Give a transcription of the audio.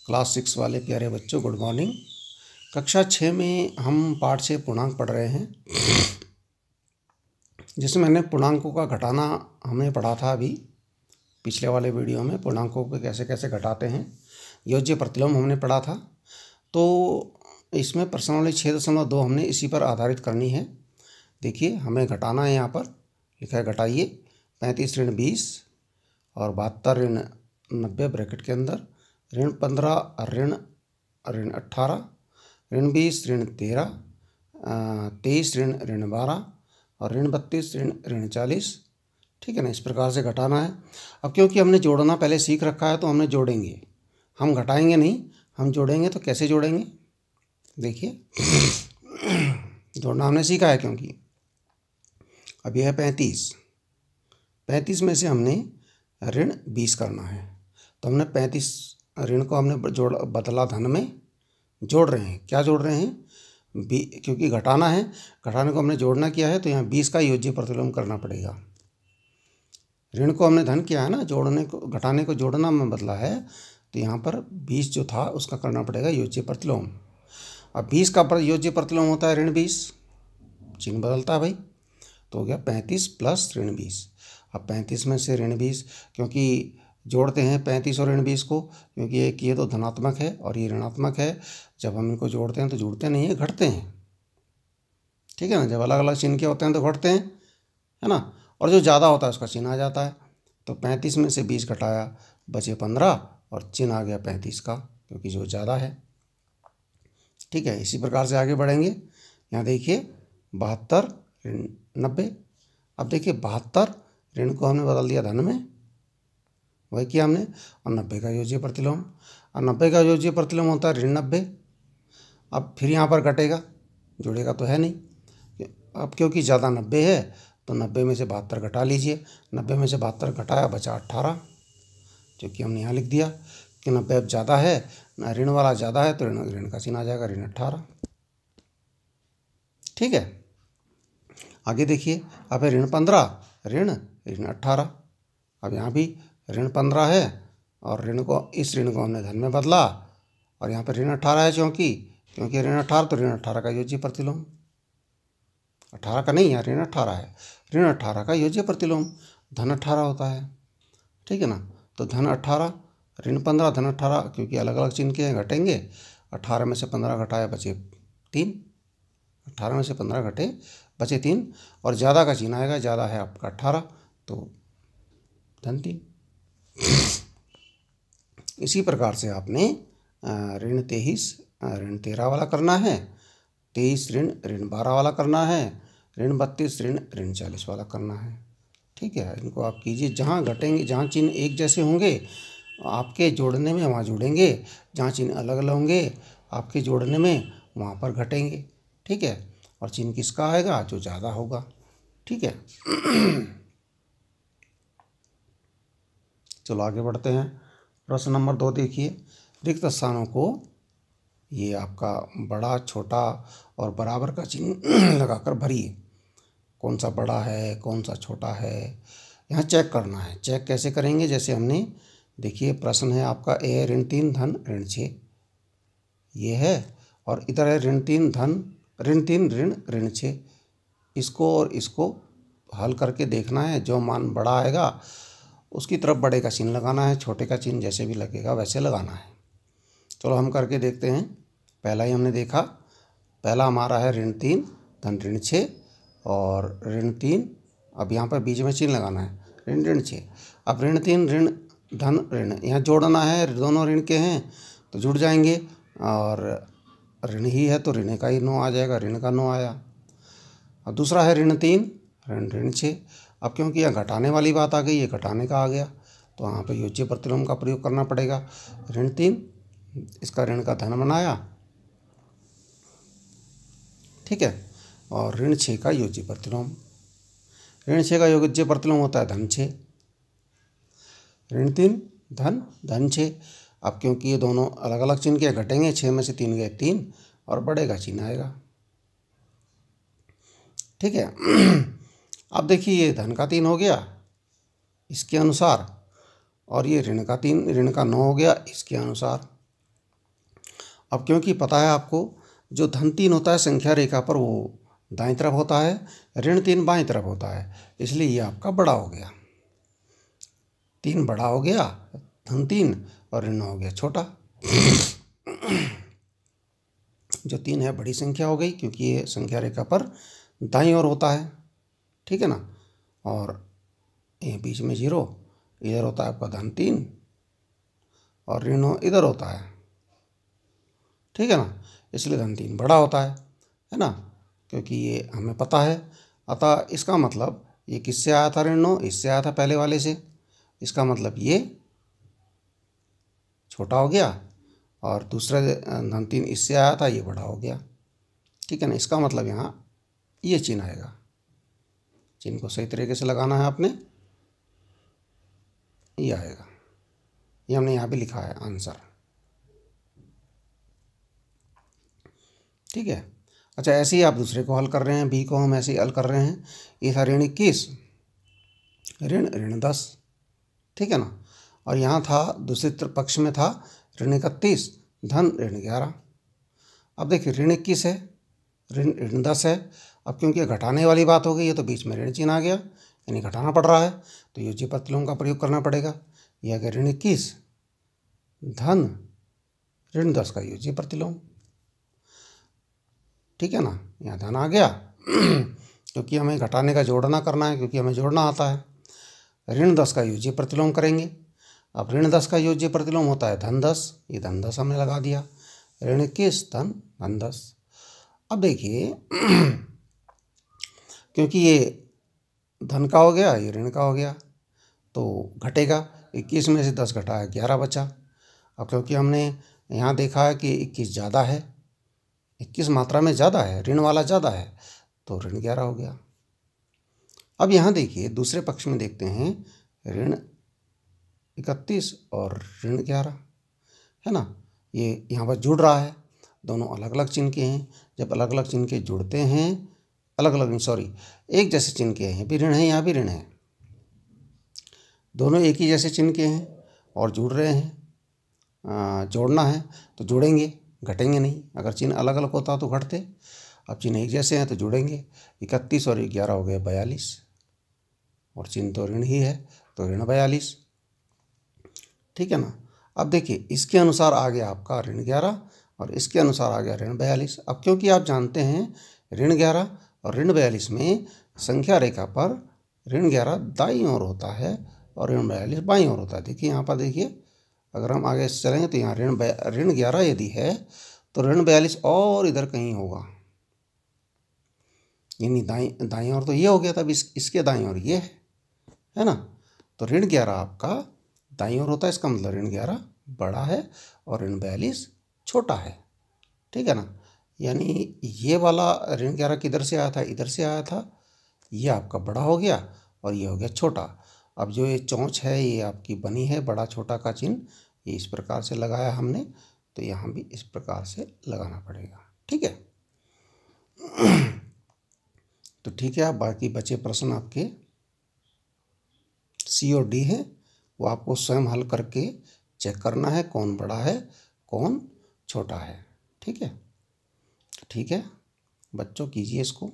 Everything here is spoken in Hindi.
क्लास 6 वाले प्यारे बच्चों, गुड मॉर्निंग। कक्षा 6 में हम पाठ से पूर्णांक पढ़ रहे हैं, जिसमें मैंने पूर्णांकों का घटाना हमने पढ़ा था। अभी पिछले वाले वीडियो में पूर्णांकों को कैसे कैसे घटाते हैं, योज्य प्रतिलोम हमने पढ़ा था। तो इसमें प्रश्नावली 6.2 हमने इसी पर आधारित करनी है। देखिए, हमें घटाना है। यहाँ पर लिखा है घटाइए 35 ऋण 20 और 72 ऋण 90 ब्रैकेट के अंदर, ऋण 15 ऋण 18 ऋण 20 ऋण 13 23 ऋण 12 और ऋण 32 ऋण 40। ठीक है ना, इस प्रकार से घटाना है। अब क्योंकि हमने जोड़ना पहले सीख रखा है तो हमने जोड़ेंगे, हम घटाएंगे नहीं, हम जोड़ेंगे। तो कैसे जोड़ेंगे, देखिए जोड़ना हमने सीखा है। क्योंकि अब यह है 35 में से हमने ऋण 20 करना है, तो हमने 35 ऋण को हमने बदला धन में जोड़ रहे हैं। क्या जोड़ रहे हैं? क्योंकि घटाना है, घटाने को हमने जोड़ना किया है, तो यहाँ 20 का योज्य प्रतिलोम करना पड़ेगा। ऋण को हमने धन किया है ना, जोड़ने को घटाने को जोड़ना में बदला है, तो यहाँ पर 20 जो था उसका करना पड़ेगा योज्य प्रतिलोम। अब 20 का योज्य प्रतिलोम होता है ऋण 20, चिन्ह बदलता है भाई, तो हो गया 35 प्लस ऋण 20। अब 35 में से ऋण 20, क्योंकि जोड़ते हैं 35 और ऋण 20 को, क्योंकि एक ये तो धनात्मक है और ये ऋणात्मक है। जब हम इनको जोड़ते हैं तो जुड़ते नहीं है, घटते हैं। ठीक है ना, जब अलग अलग चिन्ह के होते हैं तो घटते हैं, है ना। और जो ज़्यादा होता है उसका चिन्ह आ जाता है। तो 35 में से 20 घटाया, बचे 15 और चिन्ह आ गया 35 का, क्योंकि जो ज़्यादा है। ठीक है, इसी प्रकार से आगे बढ़ेंगे। यहाँ देखिए 72 ऋण 90। अब देखिए 72 ऋण को हमने बदल दिया धन में, वही किया हमने। और 90 का योज्य प्रतिलोम, और 90 का योज्य प्रतिलोम होता है ऋण 90। अब फिर यहाँ पर घटेगा, जुड़ेगा तो है नहीं। अब क्योंकि ज़्यादा 90 है तो 90 में से 72 घटा लीजिए। 90 में से 72 घटाया, बचा 18, जो कि हमने यहाँ लिख दिया कि 90 अब ज़्यादा है, ऋण वाला ज़्यादा है, तो ऋण का चिन्ह आ जाएगा ऋण 18। ठीक है, आगे देखिए, अब है ऋण 15 ऋण 18। अब यहाँ भी ऋण 15 है और इस ऋण को हमने धन में बदला, और यहाँ पर ऋण 18 है। क्योंकि ऋण 18, तो ऋण 18 का योज्य प्रतिलोम, 18 का नहीं है, ऋण 18 है, ऋण 18 का योज्य प्रतिलोम धन 18 होता है। ठीक है ना, तो धन 18 ऋण 15 धन 18, क्योंकि अलग अलग चिन्ह के हैं, घटेंगे। 18 में से 15 घटाया, बचे 3। 18 में से 15 घटे, बचे 3, और ज़्यादा का चिन्ह आएगा, ज़्यादा है आपका 18, तो धन 3। इसी प्रकार से आपने ऋण 23 ऋण 13 वाला करना है, 23 ऋण 12 वाला करना है, ऋण 32 ऋण 40 वाला करना है। ठीक है, इनको आप कीजिए। जहाँ घटेंगे, जहाँ चिन्ह एक जैसे होंगे आपके जोड़ने में वहाँ जुड़ेंगे, जहाँ चिन्ह अलग अलग होंगे आपके जोड़ने में वहाँ पर घटेंगे। ठीक है, और चिन्ह किसका आएगा? जो ज़्यादा होगा। ठीक है, चलो आगे बढ़ते हैं। प्रश्न नंबर 2 देखिए, रिक्त स्थानों को ये आपका बड़ा, छोटा और बराबर का चिन्ह लगाकर भरिए। कौन सा बड़ा है, कौन सा छोटा है, यहाँ चेक करना है। चेक कैसे करेंगे? जैसे हमने, देखिए प्रश्न है आपका, ए ऋण 3 धन ऋण 6, ये है, और इधर है ऋण 3 धन ऋण 3 ऋण 6। इसको और इसको हल करके देखना है, जो मान बड़ा आएगा उसकी तरफ बड़े का चिन्ह लगाना है, छोटे का चिन्ह जैसे भी लगेगा वैसे लगाना है। चलो हम करके देखते हैं। पहला ही हमने देखा, पहला हमारा है ऋण 3 धन ऋण 6 और ऋण 3, अब यहाँ पर बीच में चिन्ह लगाना है, ऋण 6। अब ऋण 3 ऋण धन ऋण, यहाँ जोड़ना है, दोनों ऋण के हैं तो जुड़ जाएंगे, और ऋण ही है तो ऋण का ही 9 आ जाएगा, ऋण का 9 आया। अब दूसरा है ऋण 3 ऋण 6। अब क्योंकि यहाँ घटाने वाली बात आ गई, ये घटाने का आ गया, तो यहाँ पर योज्य प्रतिलोम का प्रयोग करना पड़ेगा। ऋण 3, इसका ऋण का धन बनाया, ठीक है, और ऋण 6 का योज्य प्रतिलोम। ऋण 6 का योज्य प्रतिलोम होता है धन 6, ऋण 3 धन 6। अब क्योंकि ये दोनों अलग अलग चिन्ह के घटेंगे, 6 में से 3 गए 3, और बड़े का चिन्ह आएगा। ठीक है, अब देखिए ये धन का 3 हो गया इसके अनुसार, और ये ऋण का 3 ऋण का 9 हो गया इसके अनुसार। अब क्योंकि पता है आपको, जो धन 3 होता है संख्या रेखा पर वो दाईं तरफ होता है, ऋण 3 बाईं तरफ होता है, इसलिए ये आपका बड़ा हो गया। 3 बड़ा हो गया, धन 3, और ऋण हो गया छोटा। जो 3 है बड़ी संख्या हो गई, क्योंकि ये संख्या रेखा पर दाईं ओर होता है, ठीक है ना। और ये बीच में 0, इधर होता है आपका धन 3, और ऋण इधर होता है, ठीक है ना, इसलिए धन 3 बड़ा होता है ना, क्योंकि ये हमें पता है। अतः इसका मतलब ये किससे आया था, ऋण 9 इससे आया था पहले वाले से, इसका मतलब ये छोटा हो गया, और दूसरा धन 3 इससे आया था, ये बड़ा हो गया, ठीक है ना। इसका मतलब यहाँ ये चिन्ह आएगा। चिन्ह को सही तरीके से लगाना है आपने, ये आएगा, ये हमने यहाँ भी लिखा है आंसर, ठीक है। अच्छा, ऐसे ही आप दूसरे को हल कर रहे हैं, बी को हम ऐसे ही हल कर रहे हैं। ये था ऋण 21, ऋण 10, ठीक है ना। और यहाँ था दूसरे पक्ष में था ऋण 31, धन ऋण 11। अब देखिए ऋण 21 है, ऋण 10 है। अब क्योंकि घटाने वाली बात हो गई है तो बीच में ऋण चिन्ह आ गया, यानी घटाना पड़ रहा है, तो योज्य प्रतिलोम का प्रयोग करना पड़ेगा। यह आ गया ऋण 21 धन ऋण 10 का योज्य प्रतिलोम, ठीक है ना। यहाँ धन आ गया क्योंकि हमें घटाने का जोड़ना करना है, क्योंकि हमें जोड़ना आता है। ऋण 10 का योज्य प्रतिलोम करेंगे। अब ऋण 10 का योज्य प्रतिलोम होता है धन 10, ये धन 10 हमने लगा दिया, ऋण 21 धन 10। अब देखिए क्योंकि ये धन का हो गया, ये ऋण का हो गया, तो घटेगा। 21 में से 10 घटाया 11 बचा। अब क्योंकि हमने यहाँ देखा है कि 21 ज़्यादा है, 21 मात्रा में ज़्यादा है, ऋण वाला ज़्यादा है, तो ऋण 11 हो गया। अब यहाँ देखिए दूसरे पक्ष में देखते हैं, ऋण 31 और ऋण 11, है ना। ये यहाँ पर जुड़ रहा है, दोनों अलग अलग चिन्ह के हैं। जब अलग अलग चिन्ह के जुड़ते हैं, एक जैसे चिन्ह के हैं, भी ऋण है, यहाँ भी ऋण है, दोनों एक ही जैसे चिन्ह के हैं और जुड़ रहे हैं, जोड़ना है तो जोड़ेंगे, घटेंगे नहीं। अगर चिन्ह अलग अलग होता तो घटते, अब चिन्ह एक जैसे हैं तो जुड़ेंगे। 31 और 11 हो गए 42, और चिन्ह तो ऋण ही है, तो ऋण 42, ठीक है ना। अब देखिए इसके अनुसार आ गया आपका ऋण 11, और इसके अनुसार आ गया ऋण 42। अब क्योंकि आप जानते हैं ऋण 11 और ऋण 42 में संख्या रेखा पर ऋण 11 दाईं ओर होता है और ऋण 42 बाईं ओर होता है। देखिए यहाँ पर देखिए, अगर हम आगे चलेंगे तो यहाँ ऋण 11 यदि है तो ऋण 42 और इधर कहीं होगा, यानी दाईं ओर तो ये हो गया, तब इसके दाईं ओर ये है ना। तो ऋण 11 आपका दाईं ओर होता है, इसका मतलब ऋण 11 बड़ा है और ऋण 42 छोटा है, ठीक है ना। यानी ये वाला ऋण 11 किधर से आया था, इधर से आया था, ये आपका बड़ा हो गया और ये हो गया छोटा। अब जो ये चोंच है ये आपकी बनी है बड़ा छोटा का चिन्ह, ये इस प्रकार से लगाया हमने, तो यहाँ भी इस प्रकार से लगाना पड़ेगा, ठीक है। तो ठीक है, आप बाकी बचे प्रश्न आपके सी और डी हैं, वो आपको स्वयं हल करके चेक करना है कौन बड़ा है कौन छोटा है, ठीक है। ठीक है बच्चों, कीजिए इसको।